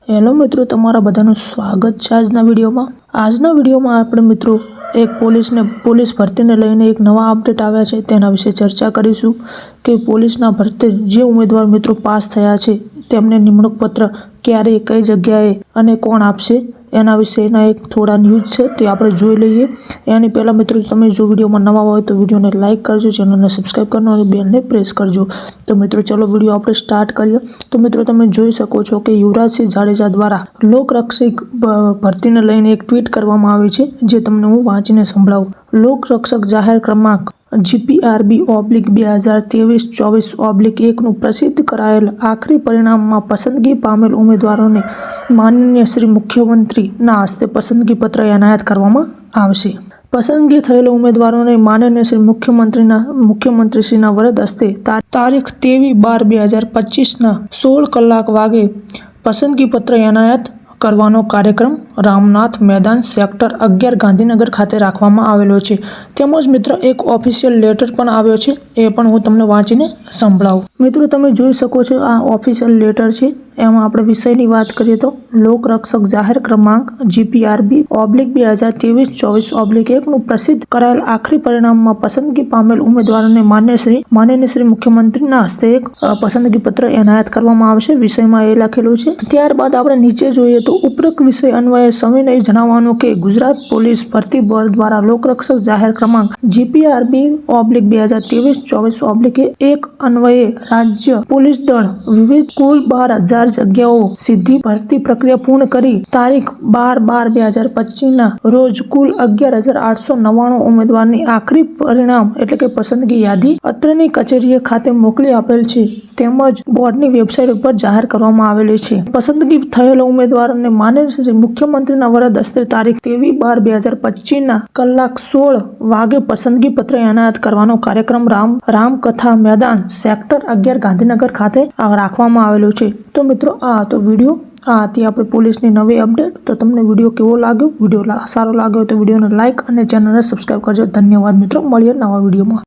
Hello મિત્રો, તમારા બધાનું સ્વાગત છે આજના વિડીયોમાં આપણે મિત્રો એક પોલીસ ભરતીને લઈને એક નવા અપડેટ આવ્યા છે તેના વિશે ચર્ચા કરીશું કે પોલીસના ભરતી જે ઉમેદવાર મિત્રો પાસ થયા છે તેમને નિમણૂક પત્ર ક્યારે, કઈ જગ્યાએ અને કોણ આપશે એના વિશેના એક થોડા ન્યૂઝ છે તે આપણે જોઈ લઈએ। એની પહેલાં મિત્રો તમે જો વિડીયોમાં નવા હોય તો વિડીયોને લાઇક કરજો, ચેનલને સબસ્ક્રાઈબ કરજો અને બેલને પ્રેસ કરજો। તો મિત્રો ચલો વિડીયો આપણે સ્ટાર્ટ કરીએ। તો મિત્રો તમે જોઈ શકો છો કે યુવરાજસિંહ જાડેજા દ્વારા લોકરક્ષક ભરતીને લઈને એક ટ્વીટ કરવામાં આવી છે, જે તમને હું વાંચીને સંભળાવું। લોકરક્ષક જાહેર ક્રમાંક GPRB/2023-24/1 નું પ્રસિદ્ધ કરાયેલ આખરી પરિણામમાં પસંદગી પામેલ ઉમેદવારોને માનનીય શ્રી મુખ્યમંત્રીના હસ્તે પસંદગી પત્ર એનાયત કરવામાં આવશે। પસંદગી થયેલા ઉમેદવારોને માનનીય શ્રી મુખ્યમંત્રીશ્રીના વરદ હસ્તે તારીખ 23/12/2025 16 કલાક વાગે પસંદગી પત્ર એનાયત કરવાનો કાર્યક્રમ રામનાથ મેદાન સેક્ટર 11 ગાંધીનગર ખાતે રાખવામાં આવેલો છે। તેમજ મિત્ર એક ઓફિશિયલ લેટર પણ આવ્યો છે, એ પણ હું તમને વાંચીને સંભળાવું। મિત્રો તમે જોઈ શકો છો આ ઓફિશિયલ લેટર છે। એમાં આપણે વિષયની વાત કરીએ તો લોકરક્ષક જાહેર ક્રમાંક GPRB/2023-24/1 નું પ્રસિદ્ધ કરાયેલ આખરી પરિણામમાં પસંદગી પામેલ ઉમેદવારોને માનનીય શ્રી મુખ્યમંત્રીના હસ્તે એક પસંદગી પત્ર એનાયત કરવામાં આવશે। વિષયમાં એ લખેલું છે। ત્યારબાદ આપણે નીચે જોઈએ તો ઉપરોક્ત વિષય અન્વયે સવિનય જણાવવાનું કે ગુજરાત પોલીસ ભરતી બોર્ડ દ્વારા લોકરક્ષક જાહેર ક્રમાંક GPRB/2023-24/1 અન્વયે રાજ્ય પોલીસ દળ વિવિધ કુલ 12,000 જગ્યાઓ સીધી ભરતી પ્રક્રિયા પૂર્ણ કરી તારીખ 12/12/2025 રોજ કુલ 11,899 ઉમેદવારની આખરી પરિણામ એટલે કે પસંદગી યાદી અત્રેની કચેરીએ ખાતે મોકલી આપેલ છે, તેમજ બોર્ડની વેબસાઇટ ઉપર જાહેર કરવામાં આવેલી છે। પસંદગી થયેલા ઉમેદવારોને માનનીય શ્રી મુખ્યમંત્રીના વરદ હસ્તે તારીખ 23/12/2025 કલાક 16 વાગે પસંદગી પત્ર એનાયત કરવાનો કાર્યક્રમ રામકથા મેદાન સેક્ટર 11 ગાંધીનગર ખાતે રાખવામાં આવેલો છે। તો મિત્રો આ હતો વિડીયો, આ હતી આપણી પોલીસની નવી અપડેટ। તો તમને વિડીયો કેવો લાગ્યો? વિડીયો સારો લાગ્યો તો વિડીયોને લાઇક અને ચેનલને સબસ્ક્રાઈબ કરજો। ધન્યવાદ મિત્રો, મળીએ નવા વિડીયોમાં।